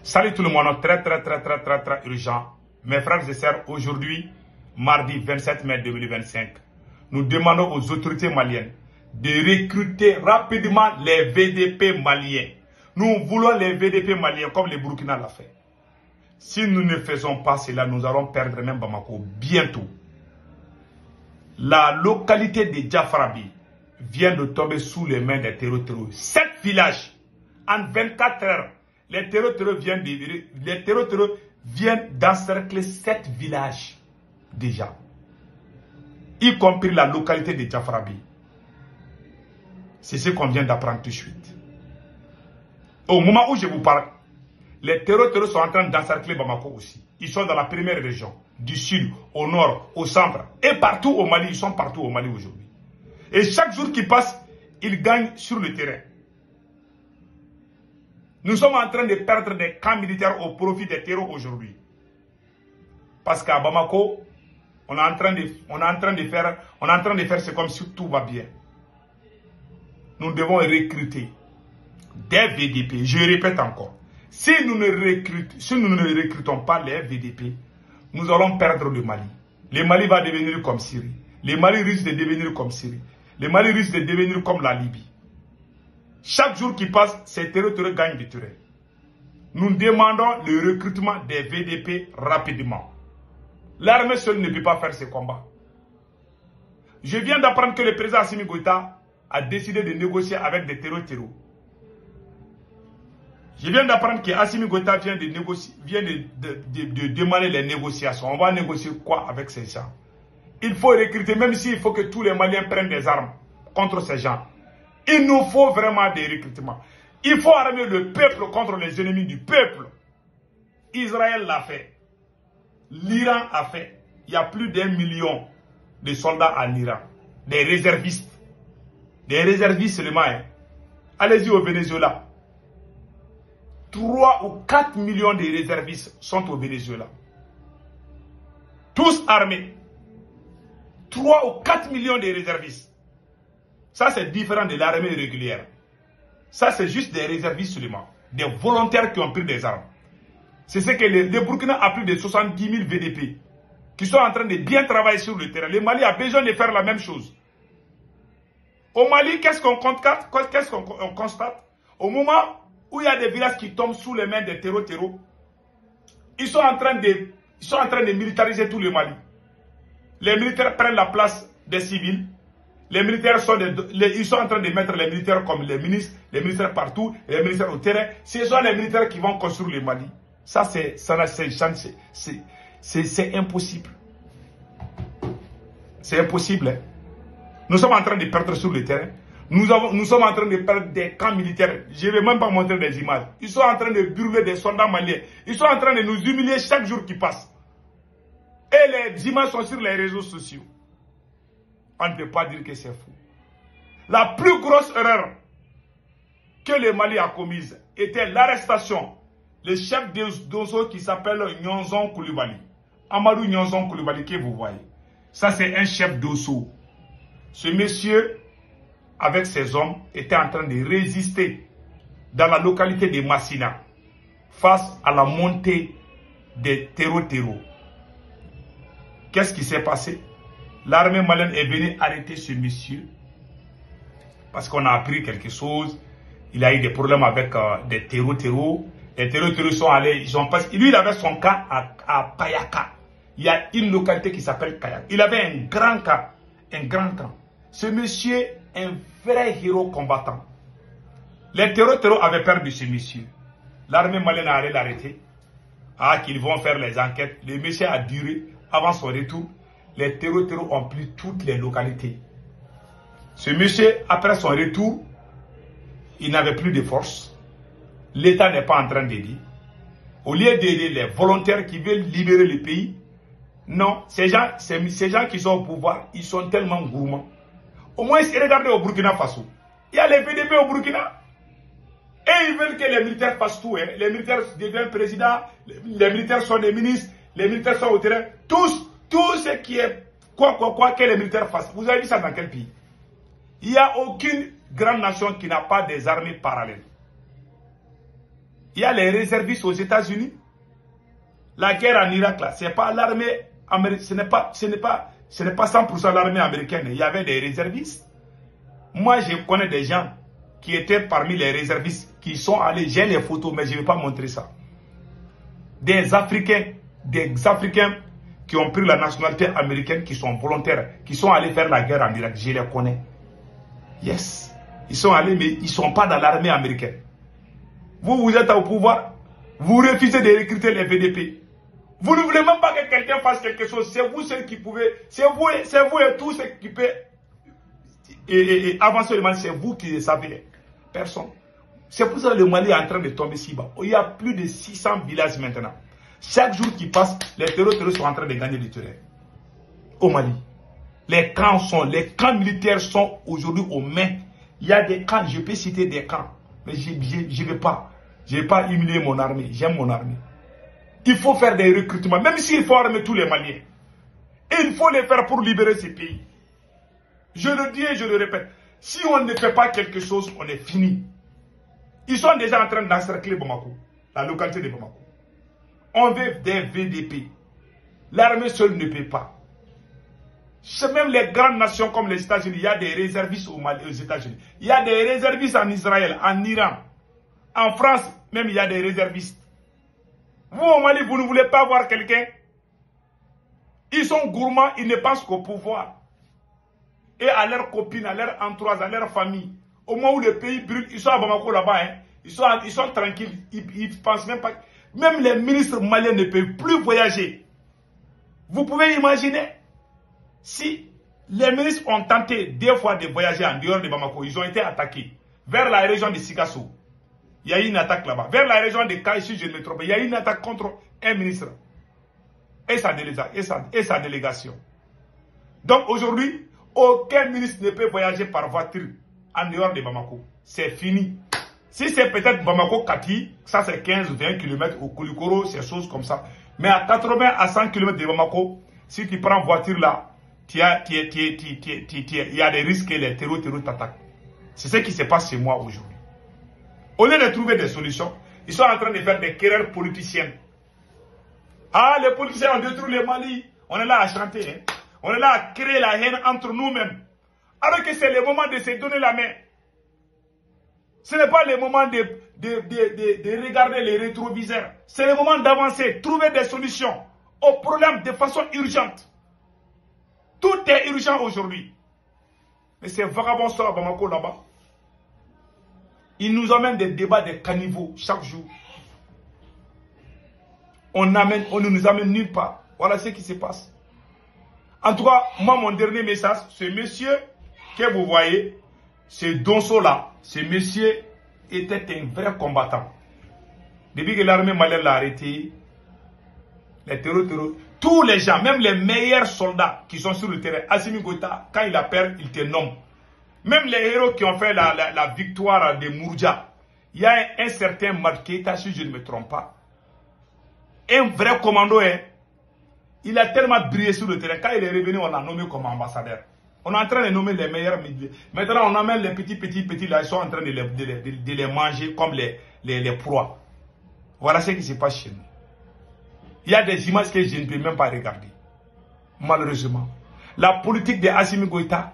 Salut tout le monde, très urgent. Mes frères et sœurs, aujourd'hui, mardi 27 mai 2025, nous demandons aux autorités maliennes de recruter rapidement les VDP maliens. Nous voulons les VDP maliens comme le Burkina l'a fait. Si nous ne faisons pas cela, nous allons perdre même Bamako bientôt. La localité de Diafarabi vient de tomber sous les mains des terroristes. 7 villages en 24 heures. Les terroristes viennent d'encercler 7 villages déjà, y compris la localité de Diafarabi. C'est ce qu'on vient d'apprendre tout de suite. Au moment où je vous parle, les terroristes sont en train d'encercler Bamako aussi. Ils sont dans la première région, du sud, au nord, au centre, et partout au Mali. Ils sont partout au Mali aujourd'hui. Et chaque jour qui passe, ils gagnent sur le terrain. Nous sommes en train de perdre des camps militaires au profit des terreaux aujourd'hui. Parce qu'à Bamako, on est en train de faire c'est comme si tout va bien. Nous devons recruter des VDP. Je répète encore. Si nous ne recrutons pas les VDP, nous allons perdre le Mali. Le Mali va devenir comme Syrie. Le Mali risque de devenir comme Syrie. Le Mali risque de devenir comme la Libye. Chaque jour qui passe, ces terroristes gagnent du terrain. Nous demandons le recrutement des VDP rapidement. L'armée seule ne peut pas faire ce combat. Je viens d'apprendre que le président Assimi Goïta a décidé de négocier avec des terroristes. Je viens d'apprendre que Assimi Goïta vient de demander les négociations. On va négocier quoi avec ces gens? Il faut recruter, même s'il faut que tous les Maliens prennent des armes contre ces gens. Il nous faut vraiment des recrutements. Il faut armer le peuple contre les ennemis du peuple. Israël l'a fait. L'Iran a fait. Il y a plus d'1 million de soldats en Iran. Des réservistes. Des réservistes seulement. Hein. Allez-y au Venezuela. 3 ou 4 millions de réservistes sont au Venezuela. Tous armés. 3 ou 4 millions de réservistes. Ça, c'est différent de l'armée régulière. Ça, c'est juste des réservistes seulement. Des volontaires qui ont pris des armes. C'est ce que le Burkina a plus de 70 000 VDP qui sont en train de bien travailler sur le terrain. Le Mali a besoin de faire la même chose. Au Mali, qu'est-ce qu'on constate? Au moment où il y a des villages qui tombent sous les mains des terroristes, ils sont en train de militariser tout le Mali. Les militaires prennent la place des civils. Les militaires ils sont en train de mettre les militaires comme les ministres, les militaires partout, les militaires au terrain. Ce sont les militaires qui vont construire le Mali. Ça, c'est impossible. C'est impossible. Hein. Nous sommes en train de perdre sur le terrain. Nous sommes en train de perdre des camps militaires. Je ne vais même pas montrer des images. Ils sont en train de brûler des soldats maliens. Ils sont en train de nous humilier chaque jour qui passe. Et les images sont sur les réseaux sociaux. On ne peut pas dire que c'est fou. La plus grosse erreur que le Mali a commise était l'arrestation. Le chef d'Osso qui s'appelle Nyonzon Koulibaly. Amadou Nyonzon Koulibaly que vous voyez. Ça c'est un chef d'Osso. Ce monsieur, avec ses hommes, était en train de résister dans la localité de Massina face à la montée des terreaux. Qu'est-ce qui s'est passé? L'armée malienne est venue arrêter ce monsieur parce qu'on a appris quelque chose. Il a eu des problèmes avec des terreaux. Les terreaux sont allés, ils ont passé. Lui, il avait son cas à Payaka. Il y a une localité qui s'appelle Kayak. Il avait un grand camp. Ce monsieur est un vrai héros combattant. Les terreaux avaient peur de ce monsieur. L'armée malienne a allé l'arrêter. Qu'ils vont faire les enquêtes. Le monsieur a duré avant son retour. Les terreaux ont pris toutes les localités. Ce monsieur, après son retour, il n'avait plus de force. L'État n'est pas en train d'aider. Au lieu d'aider les volontaires qui veulent libérer le pays, non, ces gens qui sont au pouvoir, ils sont tellement gourmands. Au moins, regardez au Burkina Faso. Il y a les VDP au Burkina. Et ils veulent que les militaires fassent tout. Hein. Les militaires deviennent présidents, les militaires sont des ministres, les militaires sont au terrain. Tout ce qui est quoi que les militaires fassent. Vous avez vu ça dans quel pays? Il n'y a aucune grande nation qui n'a pas des armées parallèles. Il y a les réservistes aux États-Unis. La guerre en Irak, là, c'est pas l'armée américaine, ce n'est pas 100% l'armée américaine. Il y avait des réservistes. Moi, je connais des gens qui étaient parmi les réservistes, qui sont allés, j'ai les photos, mais je ne vais pas montrer ça. Des Africains qui ont pris la nationalité américaine, qui sont volontaires, qui sont allés faire la guerre en Irak, je les connais. Yes. Ils sont allés, mais ils ne sont pas dans l'armée américaine. Vous êtes au pouvoir, vous refusez de recruter les VDP. Vous ne voulez même pas que quelqu'un fasse quelque chose. C'est vous ceux qui pouvez, c'est vous et tous ceux qui peuvent avancer le Mali, c'est vous qui le savez. Personne. C'est pour ça que le Mali est en train de tomber si bas. Il y a plus de 600 villages maintenant. Chaque jour qui passe, les terroristes sont en train de gagner du terrain. Au Mali. Les camps militaires sont aujourd'hui aux mains. Il y a des camps, je peux citer des camps. Mais je ne vais pas. Je ne vais pas humilier mon armée. J'aime mon armée. Il faut faire des recrutements, même s'il faut armer tous les Maliens. Et il faut les faire pour libérer ces pays. Je le dis et je le répète. Si on ne fait pas quelque chose, on est fini. Ils sont déjà en train d'encercler Bamako, la localité de Bamako. On veut des VDP. L'armée seule ne peut pas. C'est même les grandes nations comme les États-Unis, il y a des réservistes aux États-Unis. Il y a des réservistes en Israël, en Iran. En France, même il y a des réservistes. Vous au Mali, vous ne voulez pas voir quelqu'un. Ils sont gourmands, ils ne pensent qu'au pouvoir. Et à leurs copines, à leur entourage, à leur famille. Au moment où le pays brûle, ils sont à Bamako là-bas. Hein. Ils sont tranquilles. Ils pensent même pas. Même les ministres maliens ne peuvent plus voyager. Vous pouvez imaginer si les ministres ont tenté 2 fois de voyager en dehors de Bamako, ils ont été attaqués vers la région de Sikasso. Il y a eu une attaque là-bas. Vers la région de Kaïchi, je ne me trompe pas, il y a eu une attaque contre un ministre et sa délégation. Donc aujourd'hui, aucun ministre ne peut voyager par voiture en dehors de Bamako. C'est fini. Si c'est peut-être Bamako-Kati, ça c'est 15 ou 20 km, au Koulikoro, c'est choses comme ça. Mais à 80 à 100 km de Bamako, si tu prends voiture là, il y a des risques que les terroristes t'attaquent. C'est ce qui se passe chez moi aujourd'hui. Au lieu de trouver des solutions, ils sont en train de faire des querelles politiciennes. Ah, les politiciens ont détruit le Mali. On est là à chanter. Hein. On est là à créer la haine entre nous-mêmes. Alors que c'est le moment de se donner la main. Ce n'est pas le moment de regarder les rétroviseurs. C'est le moment d'avancer, trouver des solutions aux problèmes de façon urgente. Tout est urgent aujourd'hui. Mais ces vagabonds sont à Bamako là-bas. Ils nous amènent des débats de caniveaux chaque jour. On ne nous amène nulle part. Voilà ce qui se passe. En tout cas, moi, mon dernier message, ce monsieur que vous voyez, ce Donso-là, ce monsieur était un vrai combattant. Depuis que l'armée malienne l'a arrêté, les terroristes, tous les gens, même les meilleurs soldats qui sont sur le terrain, Assimi Goïta, quand il a peur, il te nomme. Même les héros qui ont fait la victoire de Mourja, il y a un certain Marqueta, si je ne me trompe pas, un vrai commando, hein, il a tellement brillé sur le terrain. Quand il est revenu, on l'a nommé comme ambassadeur. On est en train de nommer les meilleurs. Maintenant, on amène les petits là, ils sont en train de les manger comme les proies. Voilà ce qui se passe chez nous. Il y a des images que je ne peux même pas regarder. Malheureusement. La politique de Assimi Goïta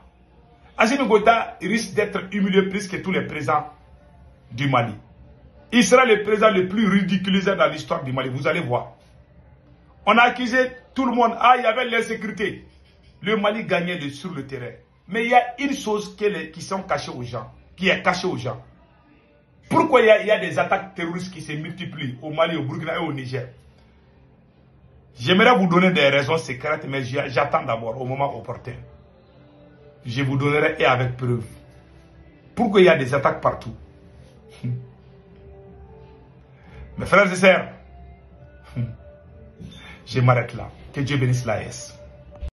risque d'être humilié plus que tous les présidents du Mali. Il sera le président le plus ridiculisé dans l'histoire du Mali. Vous allez voir. On a accusé tout le monde. Ah, il y avait l'insécurité. Le Mali gagnait sur le terrain. Mais il y a une chose qui sont cachées aux gens, qui est cachée aux gens. Pourquoi il y a des attaques terroristes qui se multiplient au Mali, au Burkina et au Niger? J'aimerais vous donner des raisons secrètes, mais j'attends d'abord au moment opportun. Je vous donnerai et avec preuve. Pourquoi il y a des attaques partout? Mes frères et sœurs, je m'arrête là. Que Dieu bénisse l'AS.